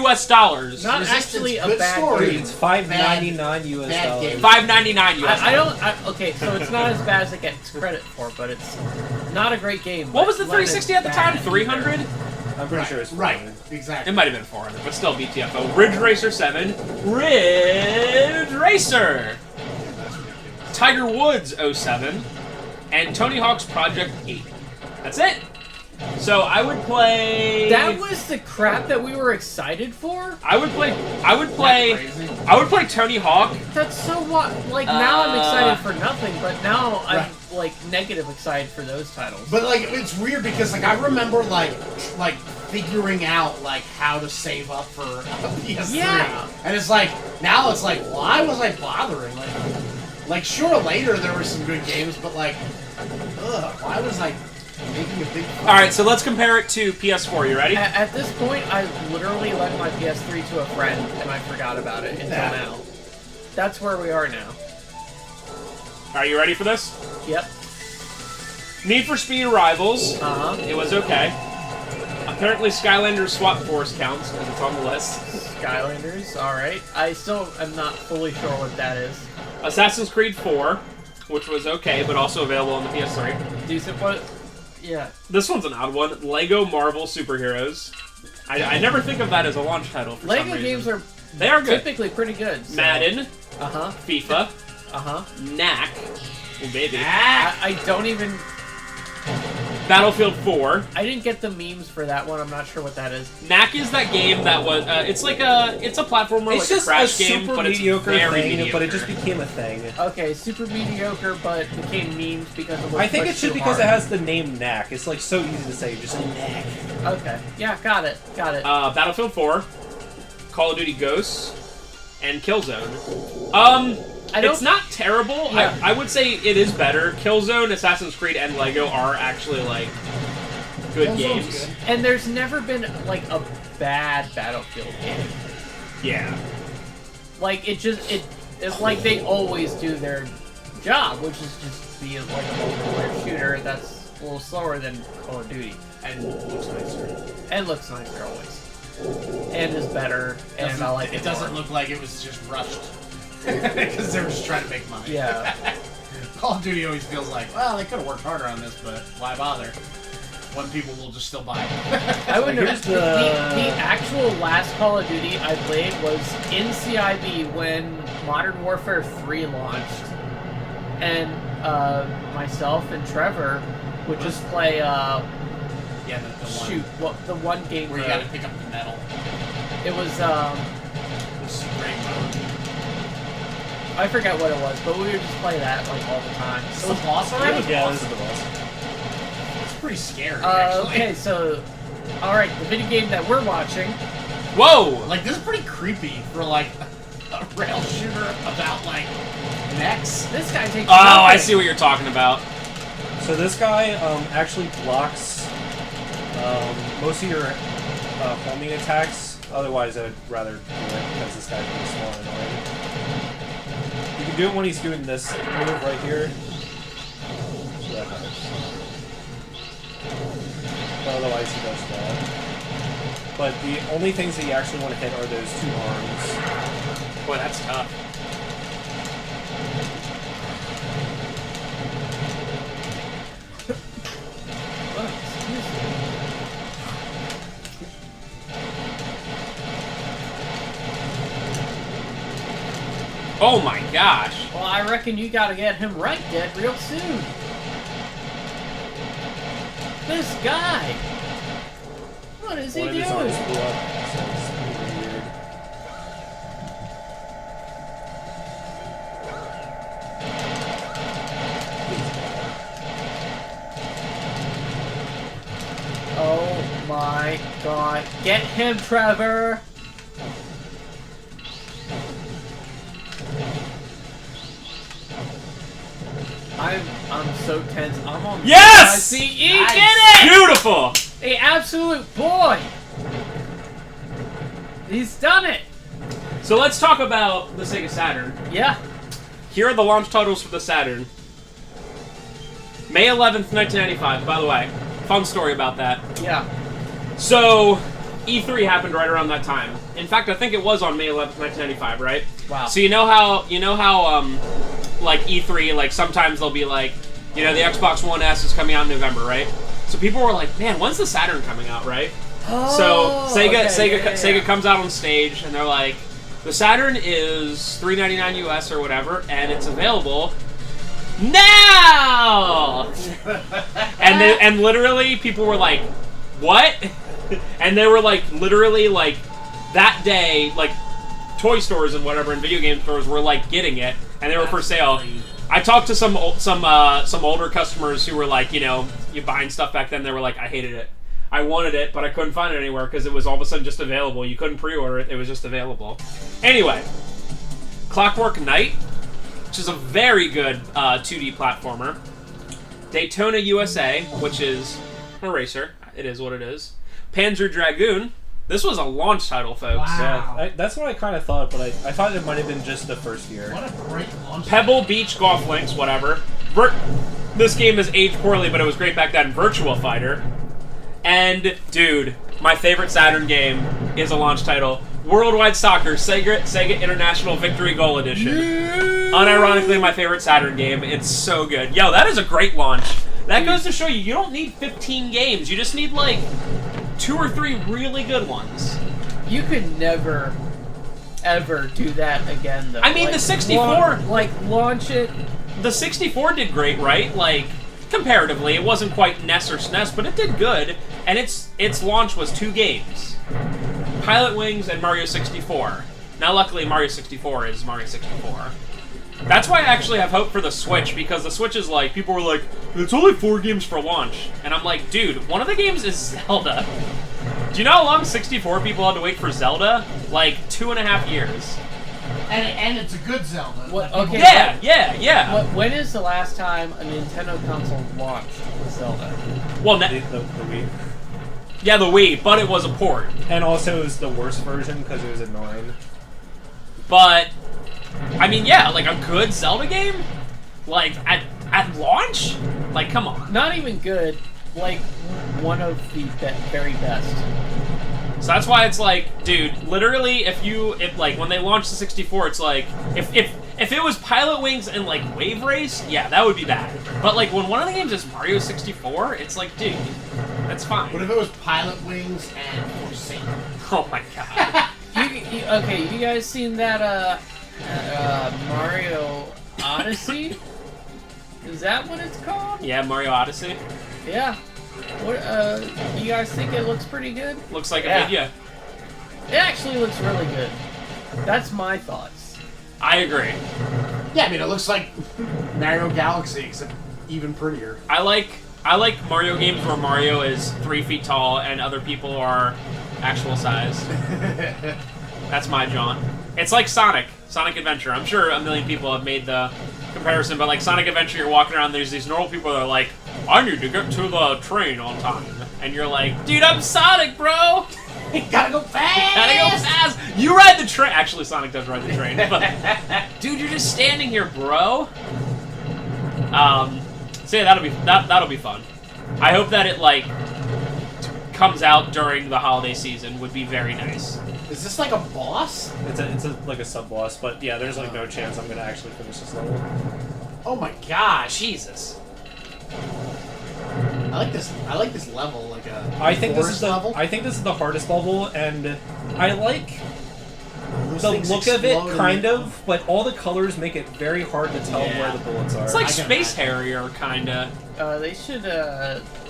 US dollars. Not actually a bad story. game. It's $5.99 US dollars. $5.99 US. Okay, so it's not as bad as it gets credit for, but it's not a great game. What was the but not 360 as at the time? bad 300? either. I'm pretty sure it's Right, 400. exactly. It might have been 400, but still BTFO. Ridge Racer 7. Ridge Racer! Tiger Woods 07. And Tony Hawk's Project 8. That's it! So I would play... That was the crap that we were excited for? I would play Tony Hawk. That's so what? Like, now I'm excited for nothing, but now I'm, Right. like, negative excited for those titles. But like, it's weird because like I remember like figuring out like how to save up for a PS3. Yeah. And it's like now it's like why was I bothering? Like sure later there were some good games, but like, why was I making a big? All right, so let's compare it to PS4. You ready? At this point, I literally lent my PS3 to a friend, and I forgot about it until now. That's where we are now. Are you ready for this? Yep. Need for Speed Rivals. Uh-huh. It was okay. Apparently Skylanders Swap Force counts because it's on the list. Skylanders, alright. I still am not fully sure what that is. Assassin's Creed 4, which was okay, but also available on the PS3. Decent, what? Yeah. This one's an odd one. Lego Marvel Superheroes. I never think of that as a launch title for some Lego reason. games are They are good. typically pretty good. So. Madden, Uh-huh. FIFA, Uh-huh. Knack, oh baby, I don't even... Battlefield 4. I didn't get the memes for that one. I'm not sure what that is. Knack is that game that was, it's like it's a platformer, It's like just a crash a game, super but it's mediocre very thing, mediocre. but it just became a thing. Okay, super mediocre, but became memes because it was I think it pushed should too because hard. it has the name Knack. It's like so easy to say, just Knack. Okay. Yeah, got it. Got it. Battlefield 4, Call of Duty Ghosts, and Killzone. It's not terrible. Yeah. I would say it is better. Killzone, Assassin's Creed, and Lego are actually, like, good games. Good. And there's never been, like, a bad Battlefield game. Yeah. Like, it's like they always do their job, which is just be, like, a multiplayer shooter that's a little slower than Call of Duty. And looks nicer. And looks nicer always. And is better, and I like it It doesn't more. look like it was just rushed because they were just trying to make money. Yeah. Call of Duty always feels like, well, they could have worked harder on this, but why bother? When people will just still buy it. I would know. here's The actual last Call of Duty I played was in CIB when Modern Warfare 3 launched. And myself and Trevor would just play, Yeah, the one shoot, well, the one game where you gotta pick up the metal. it was, This great mode. I forget what it was, but we would just play that, like, all the time. Is this the boss already? Yeah, this is the boss. It's pretty scary, actually. Okay, so, alright, the video game that we're watching, Whoa! Like, this is pretty creepy for, like, a rail shooter about, like, mechs. this guy takes Oh, I nothing. see what you're talking about. So this guy actually blocks most of your homing attacks. Otherwise, I'd rather do it because this guy's pretty small and annoying. You can do it when he's doing this move right here. So that matters. But otherwise, he does that. But the only things that you actually want to hit are those two arms. Boy, that's tough. Oh my gosh. Well, I reckon you gotta get him right dead real soon. This guy! What is he One of doing? his arms blew up, so it's pretty weird. Oh my god. Get him, Trevor! I'm so tense. I'm on. Yes! See, he Nice. did it! Beautiful! A absolute boy! He's done it! So let's talk about the Sega Saturn. Yeah. Here are the launch titles for the Saturn. May 11th, 1995. By the way, fun story about that. Yeah. So, E3 happened right around that time. In fact, I think it was on May 11th, 1995, right? Wow. So you know how like E3, like sometimes they'll be like, you know, the Xbox One S is coming out in November, right? So people were like, man, when's the Saturn coming out, right? So Sega comes out on stage and they're like, the Saturn is $399 US or whatever, and it's available now. and literally people were like, what? And they were like, literally like that day, like toy stores and whatever and video game stores were like getting it, and they were for sale. I talked to some older customers who were like, you know, you buying stuff back then. They were like, I hated it. I wanted it, but I couldn't find it anywhere because it was all of a sudden just available. You couldn't pre-order it. It was just available. Anyway, Clockwork Knight, which is a very good 2D platformer. Daytona USA, which is a racer. It is what it is. Panzer Dragoon. This was a launch title, folks. Wow. Yeah, that's what I kind of thought, but I thought it might have been just the first year. What a great launch. Pebble Beach Golf Links, whatever. This game has aged poorly, but it was great back then. Virtua Fighter. And, dude, my favorite Saturn game is a launch title. Worldwide Soccer, Sega International Victory Goal Edition. Unironically, my favorite Saturn game. It's so good. Yo, that is a great launch. That goes to show you, you don't need 15 games. You just need, like, 2 or 3 really good ones. You could never, ever do that again, though. I mean, like, the 64... launch it. The 64 did great, right? Like, comparatively, it wasn't quite NES or SNES, but it did good. And its launch was 2 games. Pilot Wings and Mario 64. Now, luckily, Mario 64 is Mario 64. That's why I actually have hope for the Switch, because the Switch is like, people were like, it's only 4 games for launch. And I'm like, dude, one of the games is Zelda. Do you know how long 64 people had to wait for Zelda? Like, 2.5 years. And it's a good Zelda. What, okay. Yeah. When is the last time a Nintendo console launched with Zelda? Well, The Wii. yeah, the Wii, but it was a port. And also it was the worst version because it was annoying. But, I mean, yeah, like a good Zelda game? Like, at launch? Like, come on. Not even good. Like, one of the very best. So that's why it's like, dude, literally, if like, when they launched the 64, it's like, if it was Pilot Wings and, like, Wave Race, yeah, that would be bad. But, like, when one of the games is Mario 64, it's like, dude, that's fine. What if it was Pilot Wings and Forsaken? Oh my god. Okay, you guys seen that, Mario Odyssey? Is that what it's called? Yeah, Mario Odyssey. Yeah. What, you guys think it looks pretty good? Looks like Yeah. a video. It actually looks really good. That's my thoughts. I agree. Yeah, I mean, it looks like Mario Galaxy, except even prettier. I like Mario games where Mario is 3 feet tall and other people are actual size. That's my John. It's like Sonic Adventure. I'm sure a million people have made the comparison, but like Sonic Adventure, you're walking around, there's these normal people that are like, I need to get to the train on time. And you're like, dude, I'm Sonic, bro! Gotta go fast! Gotta go fast! You ride the train! Actually, Sonic does ride the train, but... dude, you're just standing here, bro! So yeah, that'll be fun. I hope that it, like, comes out during the holiday season. Would be very nice. Is this like a boss? It's like a sub boss, but yeah, there's like no chance I'm gonna actually finish this level. Oh my gosh! Jesus. I like this level, like a I think this forest is the level. I think this is the hardest level, and I like Those the things look of it, explode kind and- of, but all the colors make it very hard to tell Yeah. where the bullets are. It's like I can Space imagine. Harrier, kinda.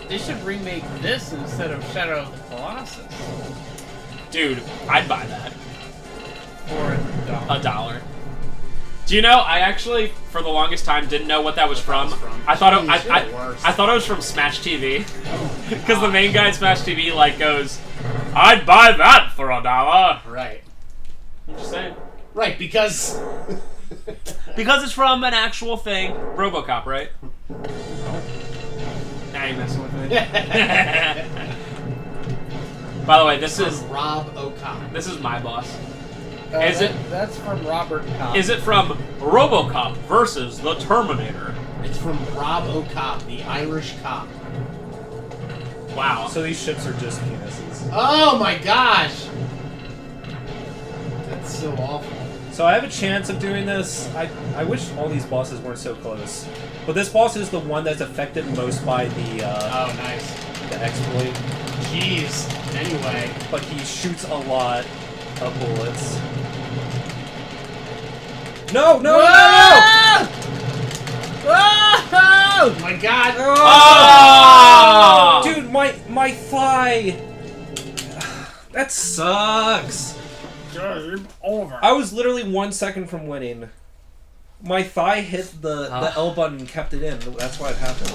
They should remake this instead of Shadow of the Colossus. Dude, I'd buy that. For $1. Do you know, I actually, for the longest time, didn't know what that was from. I thought it, Jeez, you're the worst. I thought it was from Smash TV. Because the main guy in Smash TV, like, goes, I'd buy that for $1. Right. I'm just saying. Right, because Because it's from an actual thing. RoboCop, right? Now you're messing with me. By the way, this is Rob O'Connor. this is my boss. Is it? That's from Robert Cobb. Is it from RoboCop versus the Terminator? It's from Rob O'Connor, the Irish cop. Wow. So these ships are just penises. Oh my gosh! That's so awful. So I have a chance of doing this. I wish all these bosses weren't so close. But this boss is the one that's affected most by the Oh, nice. the exploit. Jeez. Anyway. But he shoots a lot of bullets. No, no, no, no! Oh my god! Oh! Dude, my thigh! That sucks. Game over. I was literally 1 second from winning. My thigh hit the L button and kept it in. That's why it happened.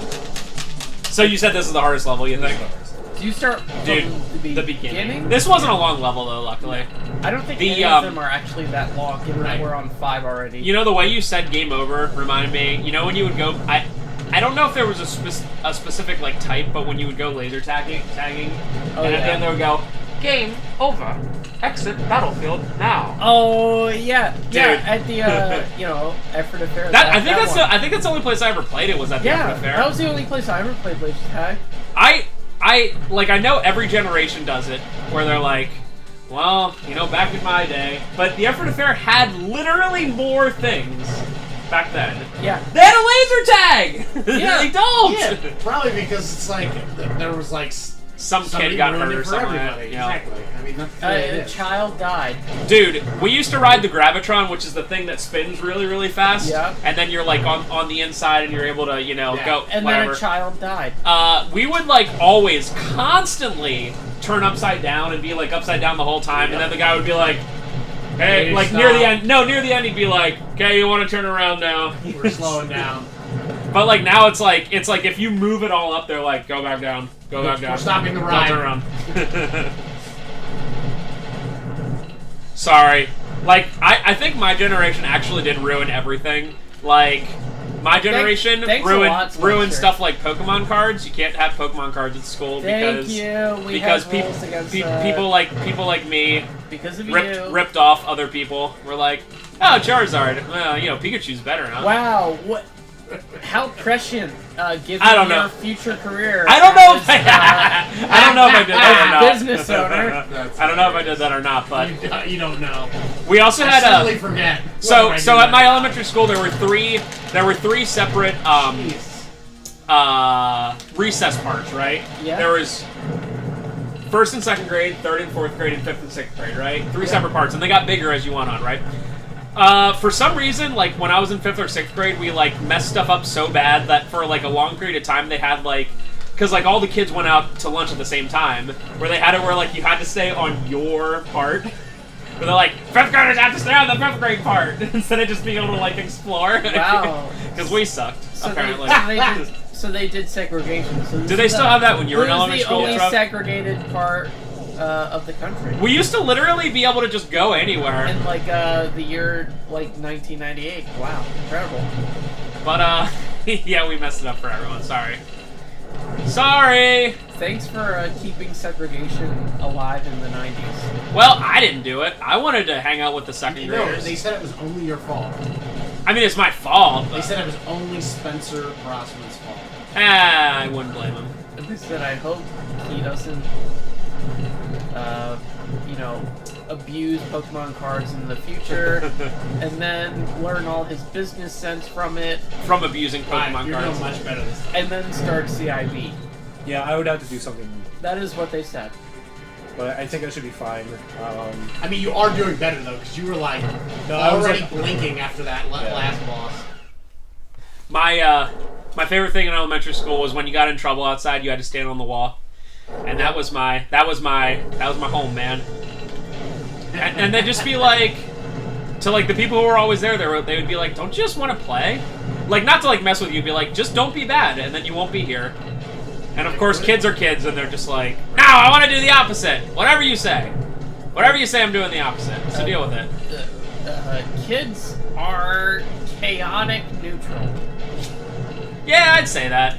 So you said this is the hardest level, you think? Do you start Dude, from the beginning. This wasn't a long level though, luckily. I don't think The, any of them are actually that long, given that we're on 5 already. You know, the way you said game over reminded me, you know when you would go, I don't know if there was a specific like type, but when you would go laser tagging, and at the end they would go, game over, exit battlefield now. Oh yeah, yeah. Dude. At the you know, Effort Affair. I think that's the only place I ever played it was at the yeah. Effort Affair. That was the only place I ever played laser tag. I know every generation does it, where they're like, well, you know, back in my day, but the Effort Affair had literally more things back then. Yeah. They had a laser tag! Yeah. They don't! Yeah, probably because it's like, there was like... Some kid somebody got ruined hurt it or for something. everybody. You know. Exactly. I mean, that's the way it A is. child died. Dude, we used to ride the Gravitron, which is the thing that spins really, really fast. Yeah. And then you're like on the inside and you're able to, you know, go And whatever. then a child died. We would like always constantly turn upside down and be like upside down the whole time, and then the guy would be like, hey, Hey, like stop. near the end. No, near the end he'd be like, okay, you want to turn around now. We're slowing down. But like now it's like if you move it all up, they're like, go back down, go back down. We're stopping the Don't ride. turn around. Sorry. Like I think my generation actually did ruin everything. Like my generation thanks a lot, Spencer. ruined stuff like Pokemon cards. You can't have Pokemon cards at school Thank because you. We because have rules against that. people like me because of ripped off other people. We're like, oh, Charizard. Well, you know, Pikachu's better, huh? Wow, what? How prescient, given I don't your know. future career. I don't know as, if I don't know if I did that or not. business owner. That's I don't know if I did that or not, but You don't know. we also I had suddenly forget. so Whether I so knew at that my or not. elementary school there were three separate Jeez. recess parts, right? Yeah. There was first and second grade, third and fourth grade, and fifth and sixth grade, right? Three separate parts, and they got bigger as you went on, right? For some reason, like when I was in 5th or 6th grade, we like messed stuff up so bad that for like a long period of time they had like, because like all the kids went out to lunch at the same time, where they had it where like you had to stay on your part. Where they're like, 5th graders have to stay on the 5th grade part instead of just being able to like explore. Wow. Because we sucked, So apparently. so they did segregation. So Do they still have that when you were in This is elementary school, the only Trev? segregated part of the country. We used to literally be able to just go anywhere. In like the year like 1998. Wow, incredible. But yeah, we messed it up for everyone. Sorry. Sorry. Thanks for keeping segregation alive in the 90s. Well, I didn't do it. I wanted to hang out with the second No, graders. they said it was only your fault. I mean, it's my fault. They But, said it was only Spencer Brossman's fault. I wouldn't blame him. They said I hope he doesn't, you know, abuse Pokemon cards in the future, and then learn all his business sense from it, From abusing Right, Pokemon you're cards. doing much better this time. and then start CIB. Yeah, I would have to do something, That is what they said. but I think I should be fine. I mean, you are doing better though, because you were like No, I was already like- blinking after that Yeah. last boss. My favorite thing in elementary school was when you got in trouble outside, you had to stand on the wall, and that was my home, man. And they'd just be like, to like the people who were always there, they would be like, don't you just want to play? Like, not to like mess with you, be like, just don't be bad, and then you won't be here. And of course, kids are kids, and they're just like, no, I want to do the opposite. Whatever you say. Whatever you say, I'm doing the opposite. So deal with it. Kids are chaotic neutral. Yeah, I'd say that.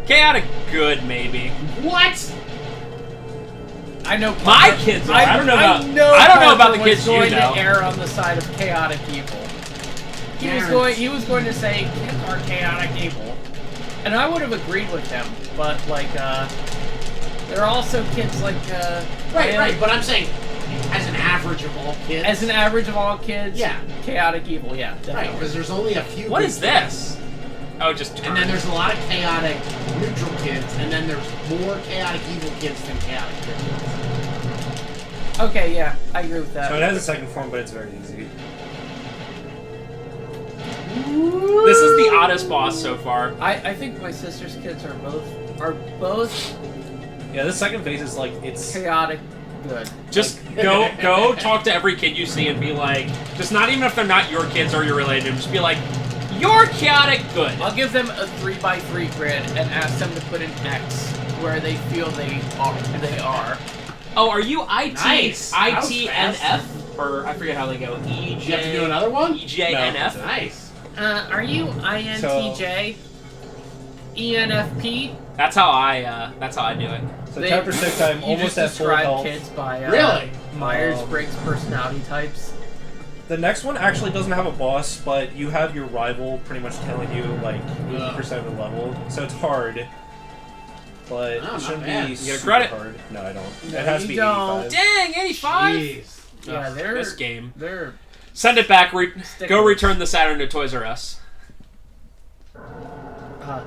Chaotic good, maybe. What? I know. My kids are. I don't know about the Parker kids was going you know. to err on the side of chaotic evil. He was going to say kids are chaotic evil, and I would have agreed with him. But like, There are also kids like Right. But I'm saying, as an average of all kids. As an average of all kids, Yeah. chaotic evil, yeah, Right, definitely. because there's only a few. What good is this? Oh, just And then there's a lot of chaotic neutral kids, and then there's more chaotic evil kids than chaotic good kids. Okay, yeah, I agree with that. So it has a second form, but it's very easy. This is the oddest boss so far. I think my sister's kids are both Yeah, this second phase is like it's. chaotic good. Just go talk to every kid you see and be like, just not even if they're not your kids or you're related to them, just be like, you're chaotic good. I'll give them a 3x3 grid and ask them to put an X where they feel they are. Oh, are you IT? Nice. That was IT and fast. F? Or I forget how they go. EJ. You have to do another one? EJ and F? Nice. Are you INTJ? ENFP? That's how I do it. So chapter 6, I'm You almost just at full describe health. kids by Really? Myers-Briggs personality types. The next one actually doesn't have a boss, but you have your rival pretty much telling you like 80% of the level, so it's hard. But Oh, it shouldn't not bad. be You get a super credit? hard. No, I don't. No, it has to you be don't. 85. Dang, 85? Jeez. Yeah, they're This game. They're Send it back. Stickers. Go return the Saturn to Toys R Us.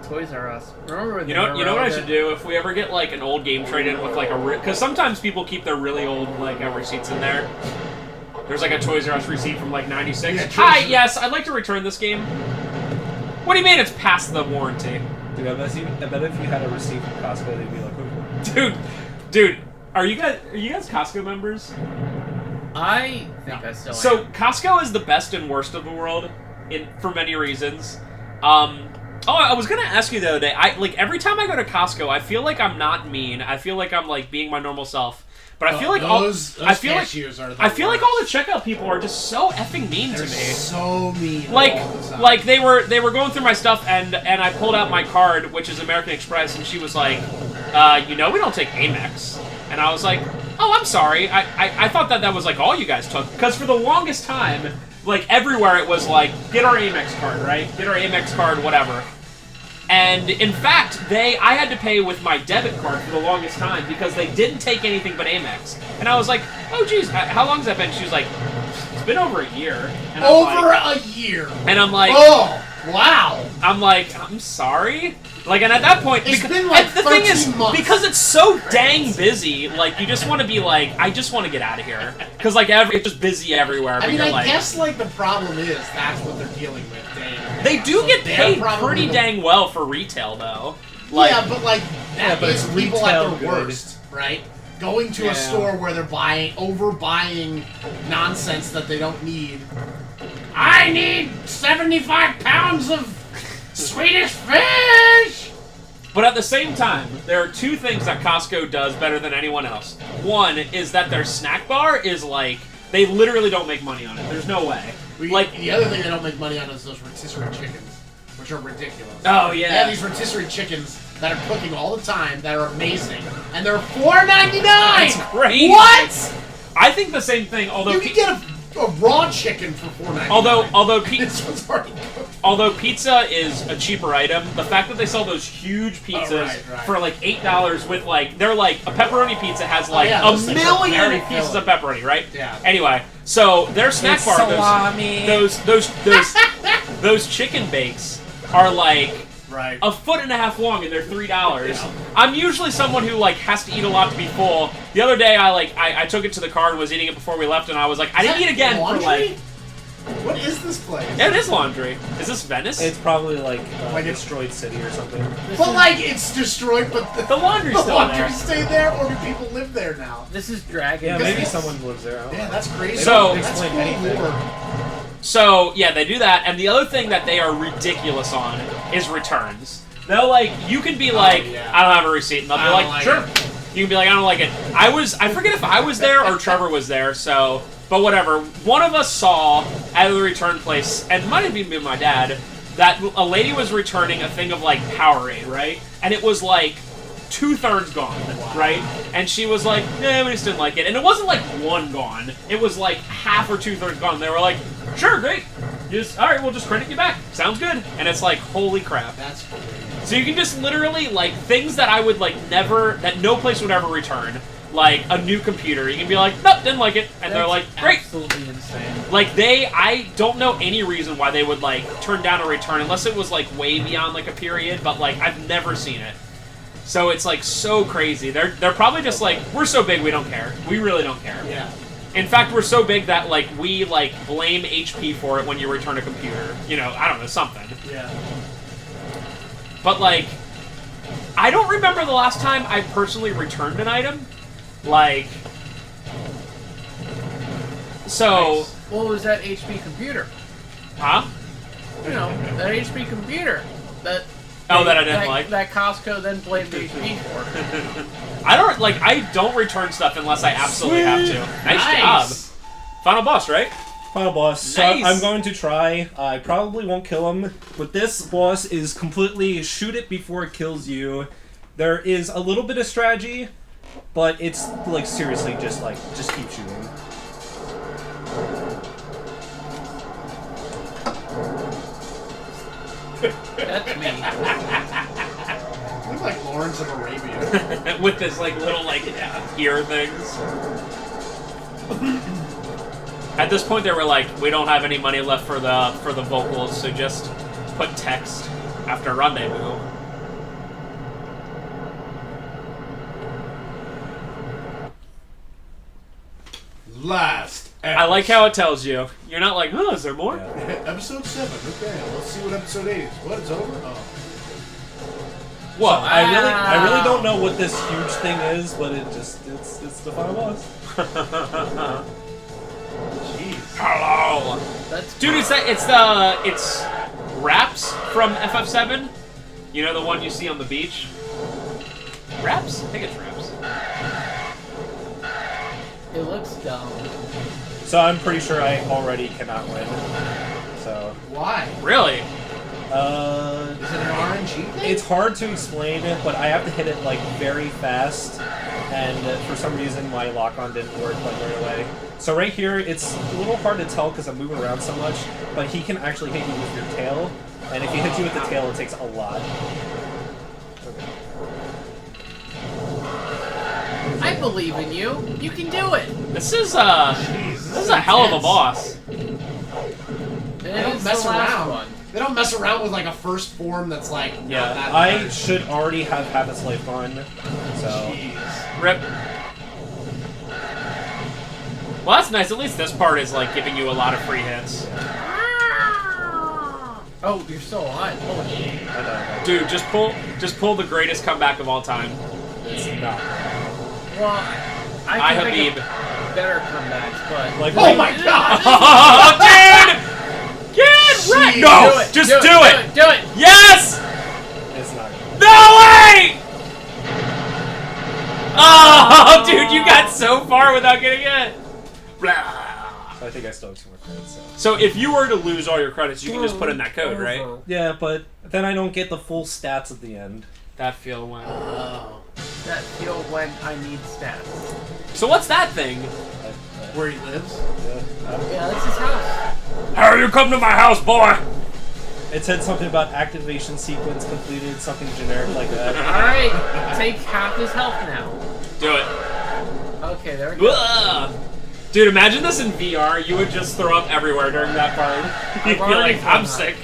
Toys R Us. Remember when You they know were what I should relevant? do if we ever get like an old game traded with like a because sometimes people keep their really old like receipts in there. There's like a Toys R Us receipt from like '96. Yeah, Hi, Toys- yes, I'd like to return this game. What do you mean it's past the warranty, Dude, I bet if you had a receipt from Costco, they'd be like, "Ooh." dude? Are you guys Costco members? I think I still So am. Costco is the best and worst of the world, for many reasons. Oh, I was gonna ask you the other day. Every time I go to Costco, I feel like I'm not mean. I feel like I'm like being my normal self. But I feel like those cashiers are the I feel like all the worst. checkout people are just so effing mean They're to me. so mean. Like, all the time. like they were going through my stuff, and I pulled out my card, which is American Express, and she was like, we don't take Amex. And I was like, oh, I'm sorry. I thought that was like all you guys took, because for the longest time, like everywhere it was like, get our Amex card, right? Get our Amex card, whatever. And in fact, I had to pay with my debit card for the longest time because they didn't take anything but Amex. And I was like, oh geez, how long has that been? She was like, it's been over a year. And a year. And I'm like, Oh, wow. I'm sorry. Like, and at that point, It's because, been like and the thing 13 is, months. because it's so dang busy, like, you just want to be like, I just want to get out of here. Because, like, it's just busy everywhere. I But mean, you're I like, guess like the problem is that's what they're dealing with. they do get They're paid probably pretty the- dang well for retail, though. Like, yeah, but like that but is it's people retail at their good. worst, right? Going to Yeah. a store where they're overbuying nonsense that they don't need. I need 75 pounds of Swedish fish. But at the same time, there are two things that Costco does better than anyone else. One is that their snack bar is like, they literally don't make money on it. There's no way. Like, The other thing they don't make money on is those rotisserie chickens, which are ridiculous. oh They yeah. have these rotisserie chickens that are cooking all the time that are amazing, and they're $4.99. That's great. What? I think the same thing, although You can get a raw chicken for $4.99. although This one's already cooked. Although pizza is a cheaper item, the fact that they sell those huge pizzas right. for like $8 with like, they're like, a pepperoni pizza has like yeah, a those things are very million pieces filling. of pepperoni, right? Yeah. Anyway, so their snack It's bar, salami. those chicken bakes are like Right. a foot and a half long and they're $3. I'm usually someone who like has to eat a lot to be full. The other day I took it to the car and was eating it before we left and I was like, I didn't eat again for like... What is this place? Yeah, it is laundry. Is this Venice? It's probably like Like a- destroyed city or something. But like it's destroyed, but the laundry's the still laundry there. stay there, or do people live there now? This is Dragon. Yeah, Because maybe it's- someone lives there. I don't Yeah, know. that's crazy. They So- don't that's explain cool anything. lore. So, yeah, they do that, and the other thing that they are ridiculous on is returns. They'll, like, you can be like, yeah. I don't have a receipt, and they'll be I like, don't like sure. it. You can be like, I don't like it. I forget if I was there or Trevor was there, so, but whatever. One of us saw at the return place, and it might have even been my dad, that a lady was returning a thing of, like, Powerade, right? And it was, like, 2/3 gone, right? And she was like, we just didn't like it. And it wasn't like one gone. It was like half or 2/3 gone. They were like, sure, great. All right, we'll just credit you back. Sounds good. And it's like, holy crap. That's crazy. So you can just literally, like, things that I would, like, never, that no place would ever return, like a new computer, you can be like, nope, didn't like it, and they're like, great. Absolutely insane. Like, I don't know any reason why they would, like, turn down a return, unless it was, like, way beyond, like, a period, but, like, I've never seen it. So it's, like, so crazy. They're probably just like, we're so big, we don't care. We really don't care. Yeah. In fact, we're so big that, like, we, like, blame HP for it when you return a computer. You know, I don't know, something. Yeah. But, like, I don't remember the last time I personally returned an item. Like, so... Nice. What was that HP computer? Huh? You know, that HP computer. That... Oh, that I didn't like? That Costco then blamed HP for. I don't return stuff unless I absolutely have to. Nice job. Final boss, right? Final boss. Nice. So I'm going to try. I probably won't kill him, but this boss is completely shoot it before it kills you. There is a little bit of strategy, but it's like seriously just keep shooting. That's me. Look like Lawrence of Arabia. With this like little like ear things. At this point, they were like, "We don't have any money left for the vocals, so just put text after rendezvous." Last. I like how it tells you. You're not like, "Oh, is there more?" Yeah. Episode 7. Okay, let's see what episode 8 is. What? It's over? Oh. Whoa! I really don't know what this huge thing is, but it's the final boss. Jeez. Hello, That's dude. It's Raps from FF7. You know the one you see on the beach. Raps? I think it's Raps. It looks dumb. So I'm pretty sure I already cannot win. So Why? Really? Is it an RNG thing? it's hard to explain it, but I have to hit it like very fast, and for some reason my lock-on didn't work like right away. So right here, it's a little hard to tell because I'm moving around so much, but he can actually hit you with your tail, and if he hits you with the tail, it takes a lot. I believe in you. You can do it. This is a hell of a boss. They don't mess around. They don't mess around with like a first form that's like not that I hard. should already have Habit's Life on, so... Jeez. Rip. Well, that's nice. At least this part is like giving you a lot of free hits. Oh, you're still alive. Holy shit. I know. Dude, just pull the greatest comeback of all time. It's not. Well, I can think Habib. of better comebacks, but Like, Oh my god! Oh, dude! Get wrecked! No! Do it, Just do it, do it! do it! Yes! It's not good. No way! Oh, dude, you got so far without getting it. Blah. So I think I still have 2 more credits, so... So if you were to lose all your credits, you can just put in that code, right? Yeah, but then I don't get the full stats at the end. That feel when. Oh. That feel when I need stats. So what's that thing? Where he lives? Yeah, that's his house. How you come to my house, boy? It said something about activation sequence completed, something generic like that. Alright, take half his health now. Do it. Okay, there we go. Ugh. Dude, imagine this in VR. You would just throw up everywhere during that part. You'd be already like, I'm thrown up. sick.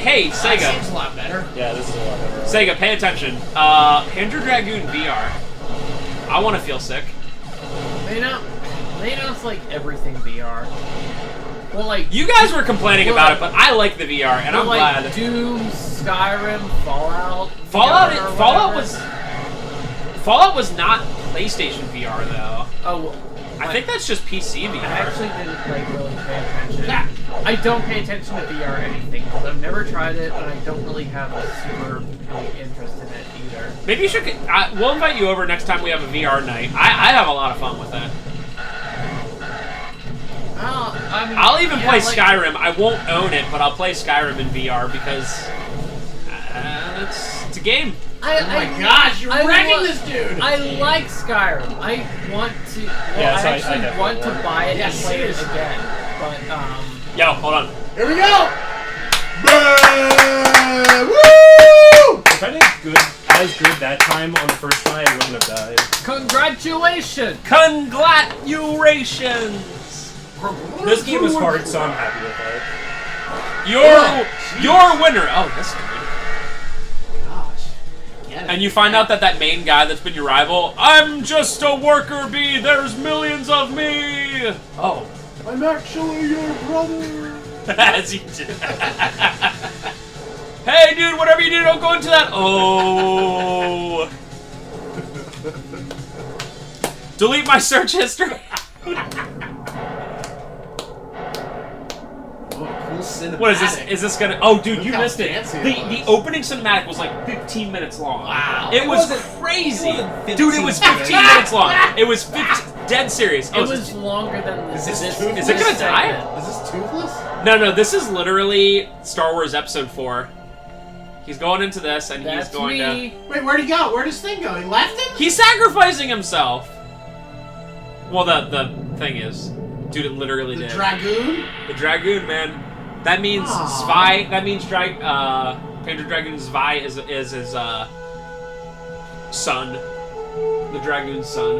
Hey, That Sega. seems a lot better. Yeah, this is a lot better. Sega, pay attention. Panzer Dragoon VR. I want to feel sick. They announced like everything VR. Well, like You guys were complaining Well, about like- it, but I like the VR, and I'm like glad. Doom, Skyrim, Fallout. Fallout, VR or Fallout whatever. Fallout was not PlayStation VR though. Oh, well, I think that's just PC I VR. actually didn't like really pay attention. I don't pay attention to VR anything because I've never tried it, and I don't really have a super big interest in it either. Maybe you should. We'll invite you over next time we have a VR night. I have a lot of fun with that. I'll even play Skyrim. I won't own it, but I'll play Skyrim in VR because it's a game. Oh my gosh, you're wrecking this dude! I like Skyrim. I want to. Well, Yeah, so I I actually definitely want to want- buy it Yeah, and play it seriously. again. But Yo, hold on. Here we go! Woo! If I did as good that time on the first try, I wouldn't have died. Congratulations! Congratulations! This game was hard, so I'm happy with it. Your winner. Oh, that's good. Gosh. Get it. And you find out that main guy that's been your rival, I'm just a worker bee. There's millions of me. Oh. I'm actually your brother. As you do. Hey, dude, whatever you do, don't go into that. Oh. Delete my search history. What is this? Is this gonna? Oh, dude, you missed it. The opening cinematic was like 15 minutes long. Wow. It was crazy, dude. It was 15 minutes long. It was 15. Dead serious. It was longer than this. Is it gonna die? Is this Toothless? No. This is literally Star Wars Episode 4. He's going into this, and he's going to. Wait, where'd he go? Where'd his thing go? He left him? He's sacrificing himself. Well, the thing is, dude, it literally did. The Dragoon? The Dragoon, man. That means Aww. Zvi. That means Panzer Dragoon Zvi is his son. The Dragoon's son.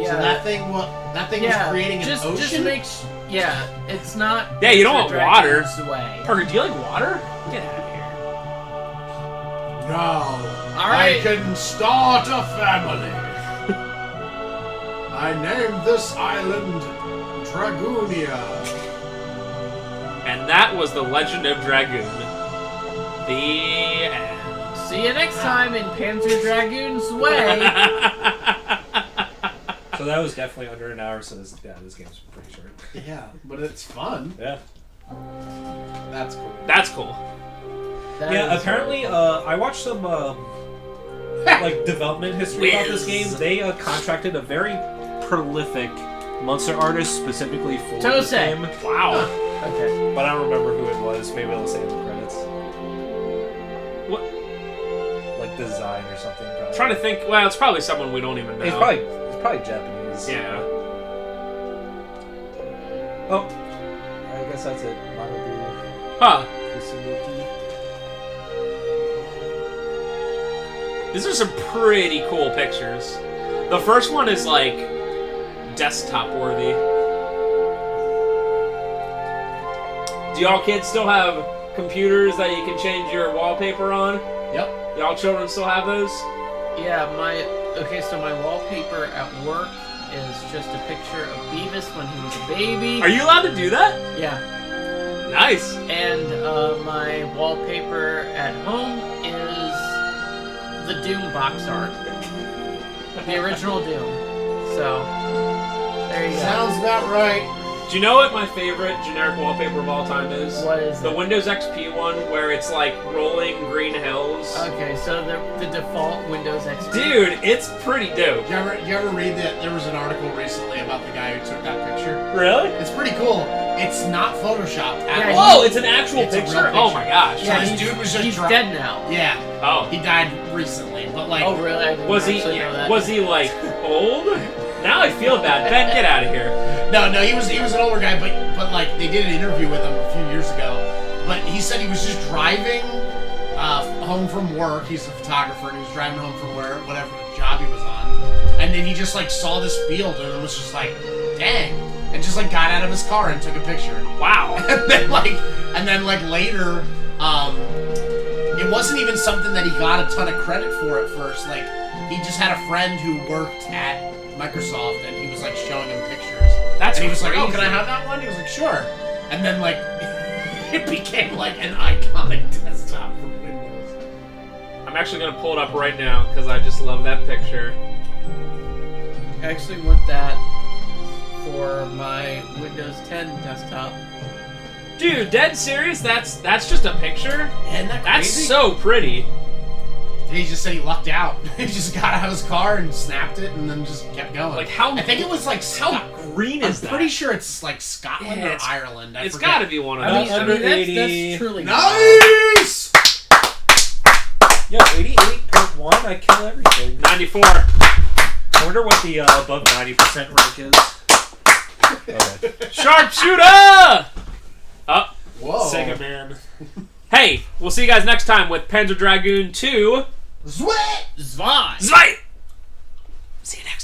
Yeah. So that thing was creating an ocean? Just makes... Yeah, it's not... Yeah, you don't want water. Dragon's way. Parker, do you like water? Get out of here. No. All right. I can start a family. I named this island Dragoonia. And that was the Legend of Dragoon. The end. See you next time in Panzer Dragoon's way. So that was definitely under an hour, so this game's pretty short. Yeah, but it's fun. Yeah. That's cool. That's cool. Yeah, apparently, I watched some, like, development history about this game. They contracted a very prolific monster artist specifically for this game. Wow. Okay. But I don't remember who it was. Maybe it'll say in the credits. What? Like design or something. Probably. I'm trying to think. Well, it's probably someone we don't even know. It's probably Japanese. Yeah. Oh. I guess that's it. Huh. These are some pretty cool pictures. The first one is like desktop worthy. Do y'all kids still have computers that you can change your wallpaper on? Yep. Y'all children still have those? Yeah, so my wallpaper at work is just a picture of Beavis when he was a baby. Are you allowed to do that? Yeah. Nice. And my wallpaper at home is the Doom box art. The original Doom. So, there you go. Sounds about right. Do you know what my favorite generic wallpaper of all time is? What is the it? Windows XP one, where it's like rolling green hills. Okay, so the default Windows XP. Dude, it's pretty dope. You ever read that? There was an article recently about the guy who took that picture. Really? It's pretty cool. It's not photoshopped at Yeah, all. Whoa, it's an actual It's a real picture? picture. Oh my gosh. Yeah, this dude was just he's drunk. dead now. Yeah. Oh. He died recently, but like. Oh really? I didn't Was he actually know that. like old? Now I feel bad. Ben, get out of here. No, he was an older guy, but like they did an interview with him a few years ago. But he said he was just driving home from work. He's a photographer, and he was driving home from whatever job he was on. And then he just like saw this field and was just like, dang, and just like got out of his car and took a picture. Wow. And then later, it wasn't even something that he got a ton of credit for at first. Like he just had a friend who worked at Microsoft, and he was like showing him pictures. That's and he was like, "Oh, crazy. can I have that one?" He was like, "Sure." And then like it became like an iconic desktop for Windows. I'm actually gonna pull it up right now because I just love that picture. I actually want that for my Windows 10 desktop. Dude, dead serious? That's just a picture? Isn't that That's crazy? so pretty. And he just said he lucked out. He just got out of his car and snapped it, and then just kept going. Like how? I think it was like How green is that? I'm pretty sure it's like Scotland Yeah, or it's- Ireland. It's got to be one of those. Under 80. That's truly Nice. Yo, 88.1, I kill everything. 94. I wonder what the above 90% rank is. Okay. Sharpshooter! Oh, Whoa. Sega Man. Hey, we'll see you guys next time with Panzer Dragoon 2. Sweat! Zwei! Zwei! See you next time.